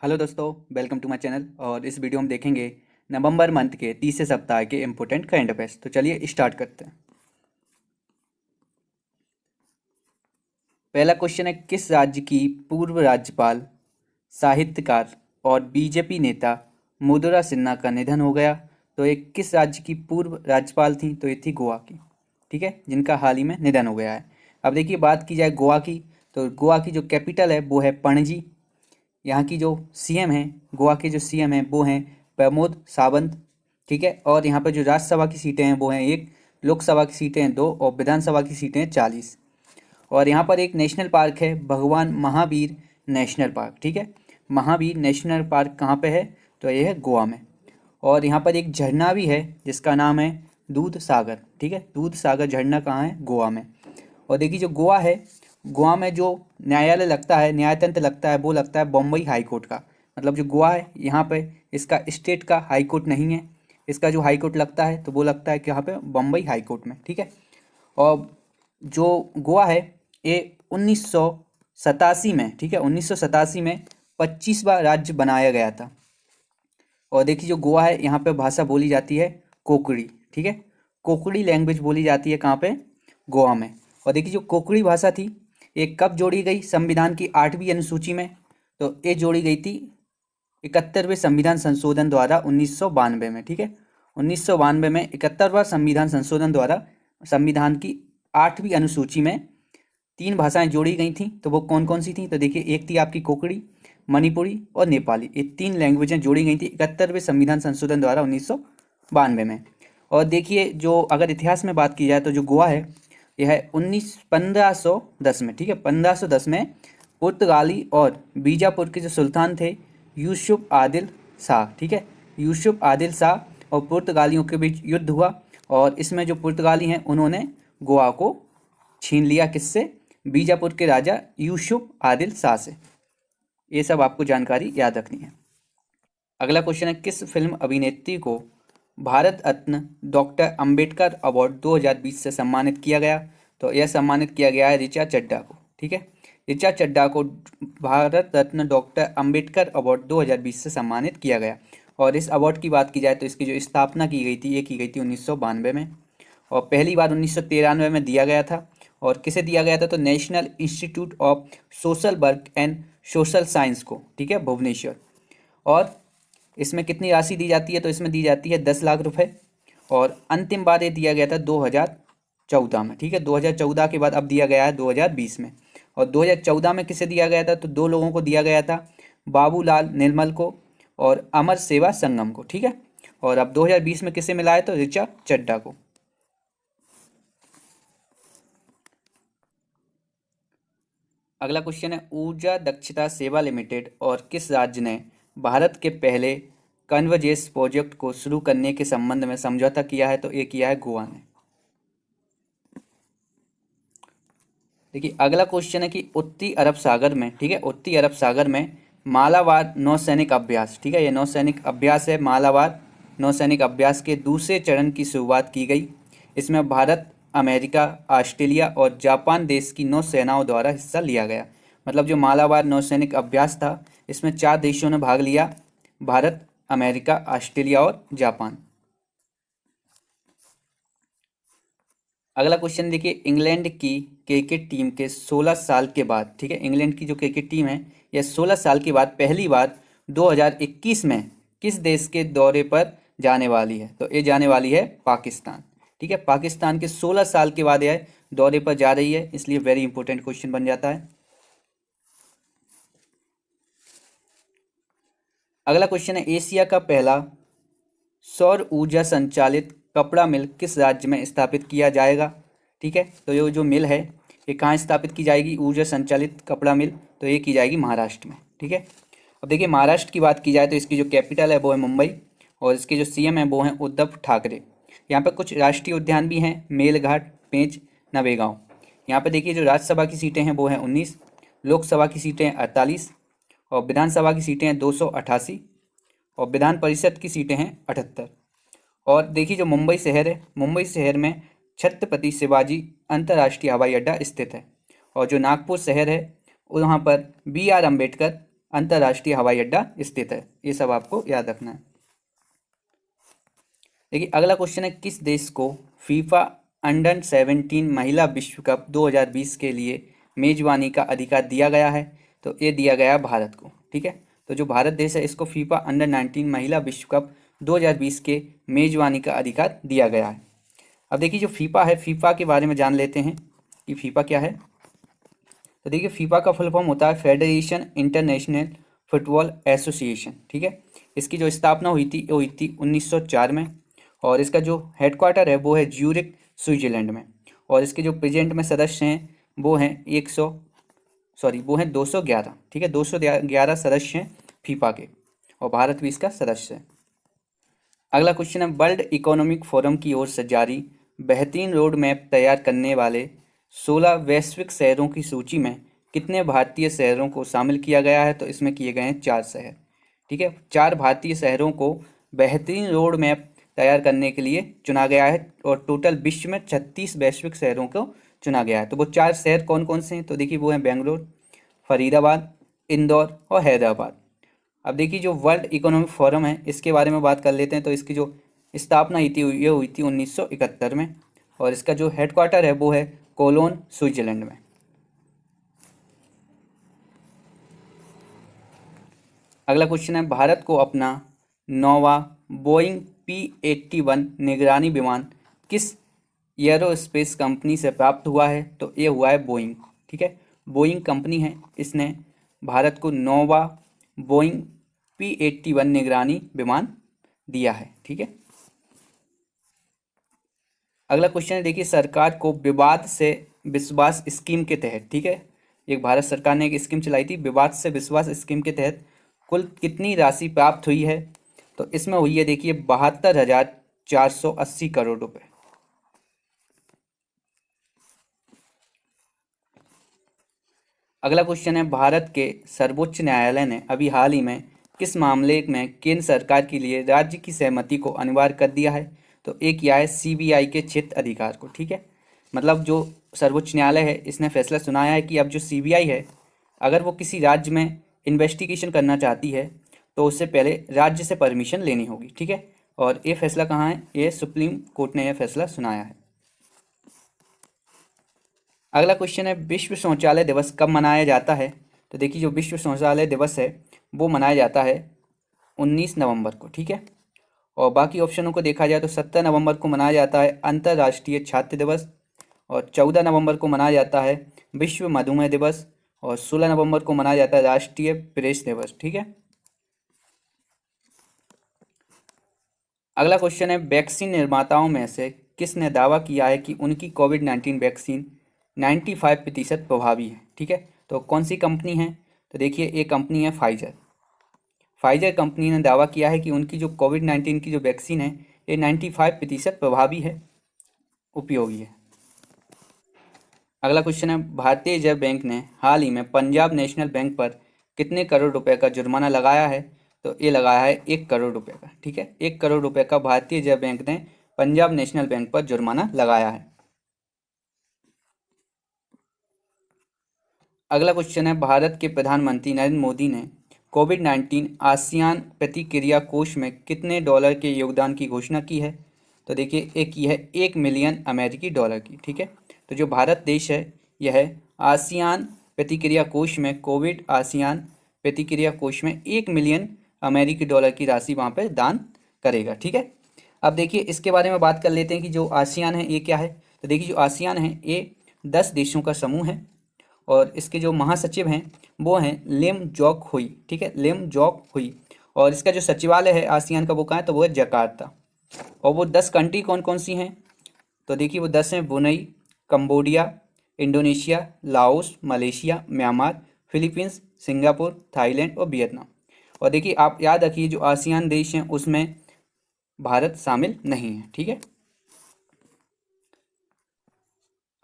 Hello दोस्तों, welcome to my channel. और इस वीडियो में देखेंगे नवंबर मंथ के तीसरे सप्ताह के इम्पोर्टेंट करंट अफेयर्स। तो चलिए स्टार्ट करते हैं। पहला क्वेश्चन है, किस राज्य की पूर्व राज्यपाल, साहित्यकार और बीजेपी नेता मधुरा सिन्हा का निधन हो गया? तो ये किस राज्य की पूर्व राज्यपाल थी? तो ये थी गोवा की। ठीक है, जिनका हाल ही में निधन हो गया है। अब देखिए, बात की जाए गोवा की, तो गोवा की जो कैपिटल है वो है पणजी। यहाँ की जो सीएम है, गोवा के जो सीएम हैं वो हैं प्रमोद सावंत। ठीक है, और यहाँ पर जो राज्यसभा की सीटें हैं वो हैं 1, लोकसभा की सीटें हैं 2 और विधानसभा की सीटें हैं 40। और यहाँ पर एक नेशनल पार्क है, भगवान महावीर नेशनल पार्क। ठीक है, महावीर नेशनल पार्क कहाँ पे है? तो ये है गोवा में। और यहाँ पर एक झरना भी है जिसका नाम है दूध सागर। ठीक है, दूध सागर झरना कहाँ है? गोवा में। और देखिए, जो गोवा है, गोवा में जो न्यायालय लगता है, न्यायतंत्र लगता है, वो लगता है बम्बई हाई कोर्ट का। मतलब जो गोवा है, यहाँ पे इसका स्टेट का हाई कोर्ट नहीं है। इसका जो हाई कोर्ट लगता है तो वो लगता है कि यहाँ पे बम्बई हाई कोर्ट में। ठीक है, और जो गोवा है ये 1987 में, ठीक है, 1987 में 25वां राज्य बनाया गया था। और देखिए, जो गोवा है यहाँ पे भाषा बोली जाती है कोकड़ी। ठीक है, कोकड़ी लैंग्वेज बोली जाती है कहाँ पे? गोवा में। और देखिए, जो कोकड़ी भाषा थी ये कब जोड़ी गई? संविधान की 8वीं अनुसूची में। तो ये जोड़ी गई थी 71वें संविधान संशोधन द्वारा 1992 में। ठीक है, 1992 में 71वां संविधान संशोधन द्वारा संविधान की 8वीं अनुसूची में 3 भाषाएं जोड़ी गई थी। तो वो कौन कौन सी थी? तो देखिए, एक थी आपकी कोकड़ी, मणिपुरी और नेपाली। ये 3 लैंग्वेजें जोड़ी गई थी 71वें संविधान संशोधन द्वारा 1992 में। और देखिए, जो अगर इतिहास में बात की जाए तो जो गोवा है यह है 1510 में। ठीक है, 1510 में पुर्तगाली और बीजापुर के जो सुल्तान थे यूसुफ आदिल शाह। ठीक है, यूसुफ आदिल शाह और पुर्तगालियों के बीच युद्ध हुआ। और इसमें जो पुर्तगाली हैं उन्होंने गोवा को छीन लिया। किससे? बीजापुर के राजा यूसुफ आदिल शाह से। ये सब आपको जानकारी याद रखनी है। अगला क्वेश्चन है, किस फिल्म अभिनेत्री को भारत रत्न डॉक्टर अंबेडकर अवार्ड 2020 से सम्मानित किया गया? तो यह सम्मानित किया गया है ऋचा चड्ढा को। ठीक है, ऋचा चड्ढा को भारत रत्न डॉक्टर अंबेडकर अवार्ड 2020 से सम्मानित किया गया। और इस अवार्ड की बात की जाए तो इसकी जो स्थापना की गई थी ये की गई थी 1992 में। और पहली बार 1993 में दिया गया था। और किसे दिया गया था? तो national institute of social work and social science को। ठीक है, भुवनेश्वर। और इसमें कितनी राशि दी जाती है? तो इसमें दी जाती है 10 लाख रुपए। और अंतिम बार ये दिया गया था 2014 में। ठीक है, 2014 के बाद अब दिया गया है 2020 में। और 2014 में किसे दिया गया था? तो 2 लोगों को दिया गया था, बाबूलाल निर्मल को और अमर सेवा संगम को। ठीक है, और अब 2020 में किसे मिला है? तो ऋचा चड्ढा को। अगला क्वेश्चन है, ऊर्जा दक्षता सेवा लिमिटेड और किस राज्य ने भारत के पहले कन्वर्जेंस प्रोजेक्ट को शुरू करने के संबंध में समझौता किया है? तो ये किया है गोवा ने। देखिए, अगला क्वेश्चन है कि उत्तरी अरब सागर में, ठीक है, उत्तरी अरब सागर में मालाबार नौसैनिक अभ्यास, ठीक है, ये नौसैनिक अभ्यास है मालाबार नौसैनिक अभ्यास के दूसरे चरण की शुरुआत की गई। इसमें भारत, अमेरिका, ऑस्ट्रेलिया और जापान देश की नौसेनाओं द्वारा हिस्सा लिया गया। मतलब जो मालाबार नौसैनिक अभ्यास था इसमें 4 देशों ने भाग लिया, भारत, अमेरिका, ऑस्ट्रेलिया और जापान। अगला क्वेश्चन देखिए, इंग्लैंड की क्रिकेट टीम के 16 साल के बाद, ठीक है, इंग्लैंड की जो क्रिकेट टीम है यह 16 साल के बाद पहली बार 2021 में किस देश के दौरे पर जाने वाली है? तो ये जाने वाली है पाकिस्तान। ठीक है, पाकिस्तान के 16 साल के बाद यह दौरे पर जा रही है, इसलिए वेरी इंपॉर्टेंट क्वेश्चन बन जाता है। अगला क्वेश्चन है, एशिया का पहला सौर ऊर्जा संचालित कपड़ा मिल किस राज्य में स्थापित किया जाएगा? ठीक है, तो ये जो मिल है ये कहाँ स्थापित की जाएगी? ऊर्जा संचालित कपड़ा मिल, तो ये की जाएगी महाराष्ट्र में। ठीक है, अब देखिए, महाराष्ट्र की बात की जाए तो इसकी जो कैपिटल है वो है मुंबई और इसके जो सीएम है वो हैं उद्धव ठाकरे। यहाँ पर कुछ राष्ट्रीय उद्यान भी हैं, मेलघाट, पेंच, नवेगांव। यहाँ पर देखिए, जो राज्यसभा की सीटें हैं वो हैं 19, लोकसभा की सीटें हैं 48 और विधानसभा की सीटें हैं 288 और विधान परिषद की सीटें हैं 78। और देखिए, जो मुंबई शहर है, मुंबई शहर में छत्रपति शिवाजी अंतर्राष्ट्रीय हवाई अड्डा स्थित है। और जो नागपुर शहर है वहाँ पर BR अम्बेडकर अंतर्राष्ट्रीय हवाई अड्डा स्थित है। ये सब आपको याद रखना है। देखिए अगला क्वेश्चन है, किस देश को फीफा अंडर 17 महिला विश्व कप 2020 के लिए मेजबानी का अधिकार दिया गया है? तो ये दिया गया भारत को। ठीक है, तो जो भारत देश है इसको फीफा अंडर 19 महिला विश्व कप 2020 के मेजबानी का अधिकार दिया गया है। अब देखिए जो फीफा है, फीफा के बारे में जान लेते हैं कि फीफा क्या है। तो देखिए फीफा का फुल फॉर्म होता है फेडरेशन इंटरनेशनल फुटबॉल एसोसिएशन। ठीक है, इसकी जो स्थापना हुई थी वो हुई थी 1904 में, और इसका जो हेडक्वार्टर है वो है ज्यूरिक स्विट्जरलैंड में, और इसके जो प्रेजेंट में सदस्य हैं वो हैं 211। ठीक है, 211 सदस्य हैं फीफा के, और भारत भी इसका सदस्य है। अगला क्वेश्चन है, वर्ल्ड इकोनॉमिक फोरम की ओर से जारी बेहतरीन रोड मैप तैयार करने वाले 16 वैश्विक शहरों की सूची में कितने भारतीय शहरों को शामिल किया गया है? तो इसमें किए गए हैं 4 शहर। ठीक है, 4 भारतीय शहरों को बेहतरीन रोड मैप तैयार करने के लिए चुना गया है, और टोटल विश्व में 36 वैश्विक शहरों को चुना गया है। तो वो 4 शहर कौन कौन से हैं? तो देखिए वो हैं बेंगलोर, फरीदाबाद, इंदौर और हैदराबाद। अब देखिए जो वर्ल्ड इकोनॉमिक फोरम है इसके बारे में बात कर लेते हैं। तो इसकी जो स्थापना ये हुई थी 1971 में, और इसका जो हेडक्वार्टर है वो है कोलोन स्विट्जरलैंड में। अगला क्वेश्चन है, भारत को अपना 9वां बोइंग P-81 निगरानी विमान किस एयरोस्पेस कंपनी से प्राप्त हुआ है? तो ये हुआ है बोइंग। ठीक है, बोइंग कंपनी है, इसने भारत को 9वां बोइंग P-81 निगरानी विमान दिया है। ठीक है, अगला क्वेश्चन है, देखिए सरकार को विवाद से विश्वास स्कीम के तहत, ठीक है, एक भारत सरकार ने एक स्कीम चलाई थी विवाद से विश्वास स्कीम के तहत कुल कितनी राशि प्राप्त हुई है? तो इसमें हुई है देखिए 72,480 करोड़ रुपए। अगला क्वेश्चन है, भारत के सर्वोच्च न्यायालय ने अभी हाल ही में किस मामले में केंद्र सरकार के लिए राज्य की सहमति को अनिवार्य कर दिया है? तो एक किया है सीबीआई के क्षेत्र अधिकार को। ठीक है, मतलब जो सर्वोच्च न्यायालय है इसने फैसला सुनाया है कि अब जो सीबीआई है अगर वो किसी राज्य में इन्वेस्टिगेशन करना चाहती है तो उससे पहले राज्य से परमिशन लेनी होगी। ठीक है, और ये फैसला कहाँ है? ये सुप्रीम कोर्ट ने यह फैसला सुनाया है। अगला क्वेश्चन है, विश्व शौचालय दिवस कब मनाया जाता है? तो देखिए जो विश्व शौचालय दिवस है वो मनाया जाता है 19 नवंबर को। ठीक है, और बाकी ऑप्शनों को देखा जाए तो 17 नवंबर को मनाया जाता है अंतर्राष्ट्रीय छात्र दिवस, और 14 नवंबर को मनाया जाता है विश्व मधुमेह दिवस, और 16 नवंबर को मनाया जाता है राष्ट्रीय प्रेस दिवस। ठीक है, अगला क्वेश्चन है, वैक्सीन निर्माताओं में से किसने दावा किया है कि उनकी कोविड-19 वैक्सीन 95% प्रभावी है? ठीक है, तो कौन सी कंपनी है? तो देखिए ये कंपनी है फाइजर। फाइजर कंपनी ने दावा किया है कि उनकी जो कोविड-19 की जो वैक्सीन है ये 95% प्रभावी है, उपयोगी है। अगला क्वेश्चन है, भारतीय रिजर्व बैंक ने हाल ही में पंजाब नेशनल बैंक पर कितने करोड़ रुपए का जुर्माना लगाया है? तो ये लगाया है 1 करोड़ रुपए का। ठीक है, 1 करोड़ रुपए का भारतीय रिजर्व बैंक ने पंजाब नेशनल बैंक पर जुर्माना लगाया है। अगला क्वेश्चन है, भारत के प्रधानमंत्री नरेंद्र मोदी ने कोविड-19 आसियान प्रतिक्रिया कोष में कितने डॉलर के योगदान की घोषणा की है? तो देखिए एक की है 1 मिलियन अमेरिकी डॉलर की। ठीक है, तो जो भारत देश है यह आसियान प्रतिक्रिया कोष में कोविड आसियान प्रतिक्रिया कोष में 1 मिलियन अमेरिकी डॉलर की राशि वहाँ पर दान करेगा। ठीक है, अब देखिए इसके बारे में बात कर लेते हैं कि जो आसियान है ये क्या है। तो देखिए जो आसियान है ये 10 देशों का समूह है, और इसके जो महासचिव हैं वो हैं लिम जॉक हुई। ठीक है, लिम जॉक हुई, और इसका जो सचिवालय है आसियान का वो कहाँ है? तो वो है जकार्ता। और वो 10 कंट्री कौन कौन सी हैं? तो देखिए वो 10 हैं, Brunei, Cambodia, Indonesia, Laos, Malaysia, Myanmar, Philippines, Singapore, Thailand और वियतनाम। और देखिए आप याद रखिए जो आसियान देश हैं उसमें भारत शामिल नहीं है। ठीक है,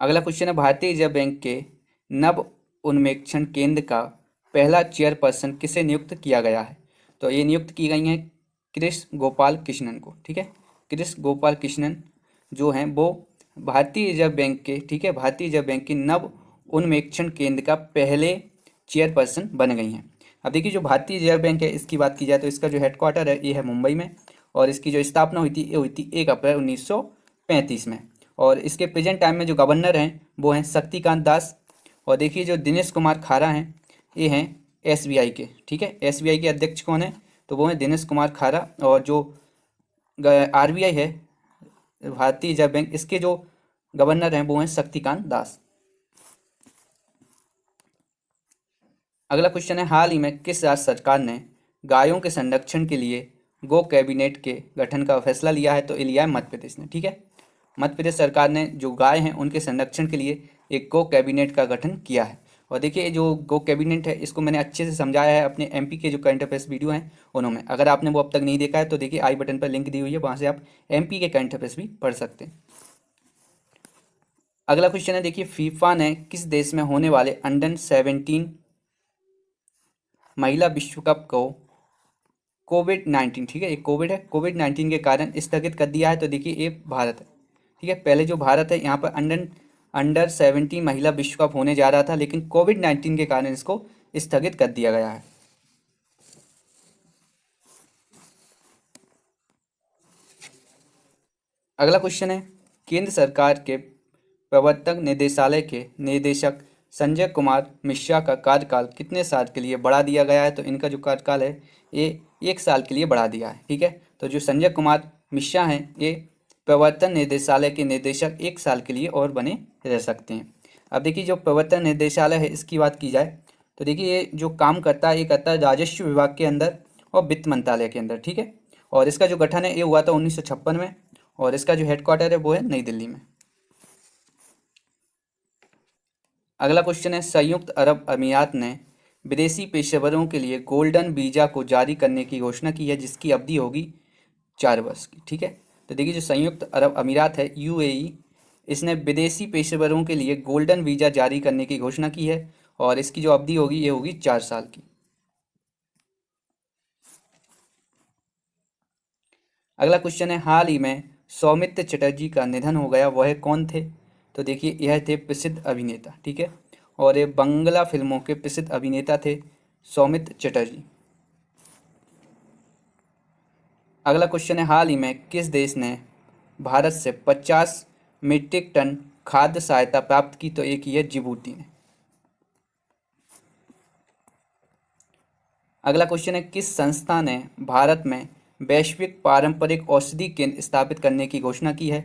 अगला क्वेश्चन है, भारतीय रिजर्व बैंक के नव उन्मेक्षण केंद्र का पहला चेयरपर्सन किसे नियुक्त किया गया है? तो ये नियुक्त की गई हैं कृष्ण गोपाल कृष्णन को। ठीक है, कृष्ण गोपाल कृष्णन जो हैं वो भारतीय रिजर्व बैंक के, ठीक है, भारतीय रिजर्व बैंक के नव उन्मेक्षण केंद्र का पहले चेयरपर्सन बन गई हैं। अब देखिए जो भारतीय रिजर्व बैंक है इसकी बात की जाए तो इसका जो हेडक्वार्टर है ये है मुंबई में, और इसकी जो स्थापना हुई थी ये हुई थी 1 अप्रैल 1935 में। और इसके प्रेजेंट टाइम में जो गवर्नर हैं वो हैं शक्तिकांत दास। और देखिए जो दिनेश कुमार खारा हैं ये हैं एसबीआई के, ठीक है। एसबीआई के अध्यक्ष कौन है, तो वो हैं दिनेश कुमार खारा। और जो आरबीआई है, भारतीय रिजर्व बैंक, इसके जो गवर्नर हैं वो हैं शक्तिकांत दास। अगला क्वेश्चन है, हाल ही में किस राज्य सरकार ने गायों के संरक्षण के लिए गो कैबिनेट के गठन का फैसला लिया है, तो ये लिया है मध्य प्रदेश ने, ठीक है। मध्य प्रदेश सरकार ने जो गाय हैं उनके संरक्षण के लिए एक गो कैबिनेट का गठन किया है। और देखिए जो गो कैबिनेट है इसको मैंने अच्छे से समझाया है अपने एमपी के जो करंट अफेयर्स वीडियो हैं उन्होंने, अगर आपने वो अब तक नहीं देखा है तो देखिए आई बटन पर लिंक दी हुई है, वहाँ से आप एमपी के करंट अफेयर्स भी पढ़ सकते हैं। अगला क्वेश्चन है, देखिए फीफा ने किस देश में होने वाले अंडर-17 महिला विश्व कप को कोविड-19, ठीक है, ये कोविड है, कोविड-19 के कारण स्थगित कर दिया है। तो देखिए ये भारत है, ठीक है। पहले जो भारत है यहाँ पर अंडर-17 महिला विश्व कप होने जा रहा था, लेकिन कोविड-19 के कारण इसको स्थगित कर दिया गया है। अगला क्वेश्चन है, केंद्र सरकार के प्रवर्तन निदेशालय के निदेशक संजय कुमार मिश्रा का कार्यकाल कितने साल के लिए बढ़ा दिया गया है, तो इनका जो कार्यकाल है ये 1 साल के लिए बढ़ा दिया है, ठीक है। तो जो संजय कुमार मिश्रा हैं ये प्रवर्तन निदेशालय के निदेशक 1 साल के लिए और बने रह सकते हैं। अब देखिए जो प्रवर्तन निदेशालय है इसकी बात की जाए तो देखिए ये जो काम करता है ये करता है राजस्व विभाग के अंदर और वित्त मंत्रालय के अंदर, ठीक है। और इसका जो गठन है ये हुआ था 1956 में, और इसका जो हेडक्वार्टर है वो है नई दिल्ली में। अगला क्वेश्चन है, संयुक्त अरब अमीरात ने विदेशी पेशेवरों के लिए गोल्डन वीज़ा को जारी करने की घोषणा की है, जिसकी अवधि होगी 4 वर्ष की, ठीक है। तो देखिए जो संयुक्त अरब अमीरात है यूएई, इसने विदेशी पेशेवरों के लिए गोल्डन वीज़ा जारी करने की घोषणा की है, और इसकी जो अवधि होगी ये होगी 4 साल की। अगला क्वेश्चन है, हाल ही में सौमित्र चटर्जी का निधन हो गया, वह कौन थे, तो देखिए यह थे प्रसिद्ध अभिनेता, ठीक है। और ये बंगला फिल्मों के प्रसिद्ध अभिनेता थे सौमित्र चटर्जी। अगला क्वेश्चन है, हाल ही में किस देश ने भारत से 50 मीट्रिक टन खाद्य सहायता प्राप्त की, तो एक ही है जिबूती ने। अगला क्वेश्चन है, किस संस्था ने भारत में वैश्विक पारंपरिक औषधि केंद्र स्थापित करने की घोषणा की है,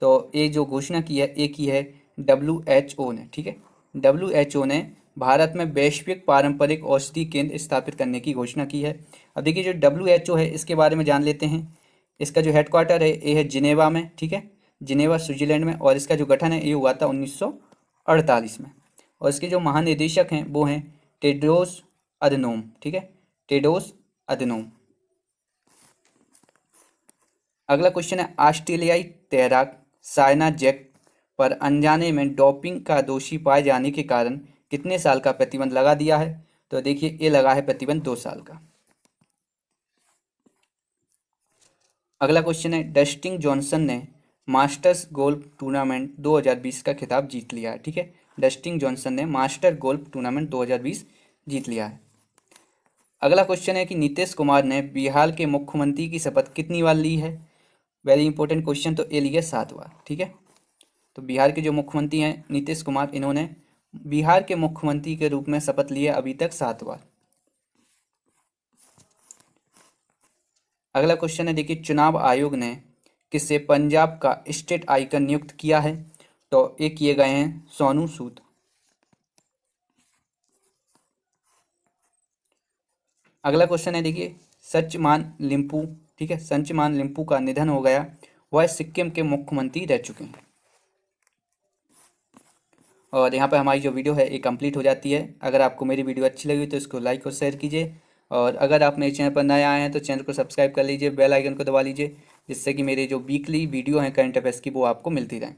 तो ये जो घोषणा की है एक ही है WHO ने, ठीक है। WHO ने भारत में वैश्विक पारंपरिक औषधि केंद्र स्थापित करने की घोषणा की है। अब देखिए जो WHO है इसके बारे में जान लेते हैं। इसका जो हेडक्वार्टर है ये है जिनेवा में, ठीक है, जिनेवा स्विट्जरलैंड में, और इसका जो गठन है ये हुआ था 1948 में। और इसके जो महानिदेशक हैं वो हैं टेड्रोस अधनोम, ठीक है, टेड्रोस अधनोम। अगला क्वेश्चन है, ऑस्ट्रेलियाई तैराक सायना जैक पर अनजाने में डोपिंग का दोषी पाए जाने के कारण कितने साल का प्रतिबंध लगा दिया है, तो देखिए ये लगा है प्रतिबंध 2 साल का। अगला क्वेश्चन है, डस्टिन जॉनसन ने मास्टर्स गोल्फ टूर्नामेंट 2020 का खिताब जीत लिया है, ठीक है। डस्टिन जॉनसन ने मास्टर गोल्फ टूर्नामेंट 2020 जीत लिया है। अगला क्वेश्चन है कि नीतीश कुमार ने बिहार के मुख्यमंत्री की शपथ कितनी बार ली है, वेरी इंपॉर्टेंट क्वेश्चन, तो ये लिए 7 बार, ठीक है। तो बिहार के जो मुख्यमंत्री हैं नीतीश कुमार, इन्होंने बिहार के मुख्यमंत्री के रूप में शपथ ली है अभी तक 7 बार। अगला क्वेश्चन है, देखिए चुनाव आयोग ने किसे पंजाब का स्टेट आइकन नियुक्त किया है, तो ये किए गए हैं सोनू सूद। अगला क्वेश्चन है, देखिए सचमान लिम्पू, ठीक है, सचमान लिम्पू का निधन हो गया, वह सिक्किम के मुख्यमंत्री रह चुके हैं। और यहाँ पर हमारी जो वीडियो है ये कंप्लीट हो जाती है। अगर आपको मेरी वीडियो अच्छी लगी तो इसको लाइक और शेयर कीजिए, और अगर आप मेरे चैनल पर नए आए हैं तो चैनल को सब्सक्राइब कर लीजिए, बेल आइकन को दबा लीजिए, जिससे कि मेरे जो वीकली वीडियो हैं करंट अफेयर्स की वो आपको मिलती रहें।